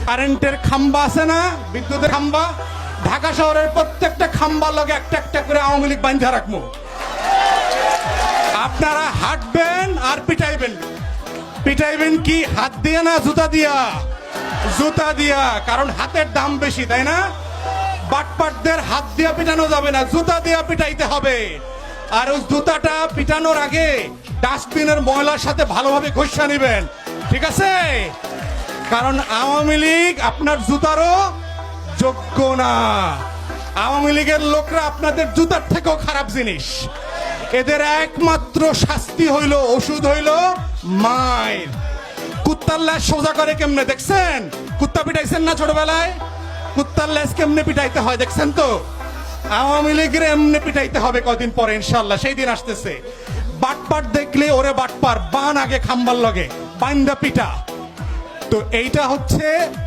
কারেন্টের খাম্বা আছে না, বিদ্যুতের খাম্বা, ঢাকা শহরের প্রত্যেকটা খাম্বার লগে একটা একটা করে আওয়ামী লীগ বাঁধা রাখবো। আপনারা হাঁটবেন আর পিটাইবেন। পিটাইবেন কি হাত দিয়ে না জুতা দিয়া? জুতা দিয়া, কারণ হাতের দাম বেশি, তাই না? বাটপাটদের হাত দিয়ে পিটানো যাবে না, জুতা দিয়ে পিটাইতে হবে। আর ওই জুতাটা পিটানোর আগে ডাস্টবিনের ময়লার সাথে ভালোভাবে ঘষা নেবেন, ঠিক আছে? কারণ আওয়ামী লীগ আপনার জুতারও যোগ্য না। আওয়ামী লীগের লোকরা আপনাদের জুতার থেকেও খারাপ জিনিস। এদের একমাত্র শাস্তি হইল, ওষুধ হইল মায়ের। কুত্তার ল্যাজ সোজা করে কেমনে দেখছেন? কুত্তা পিটাইছেন না ছোটবেলায়? কুত্তার ল্যাজ কেমনে পিটাইতে হয় দেখছেন তো? আওয়ামী লীগের এমনি পিটাইতে হবে কদিন পরে ইনশাল্লাহ, সেই দিন আসতেছে। বাটপাট দেখলে ওরে বাটপার, বান আগে খাম্বার লগে বাইন্দা পিটা। তো এইটা হচ্ছে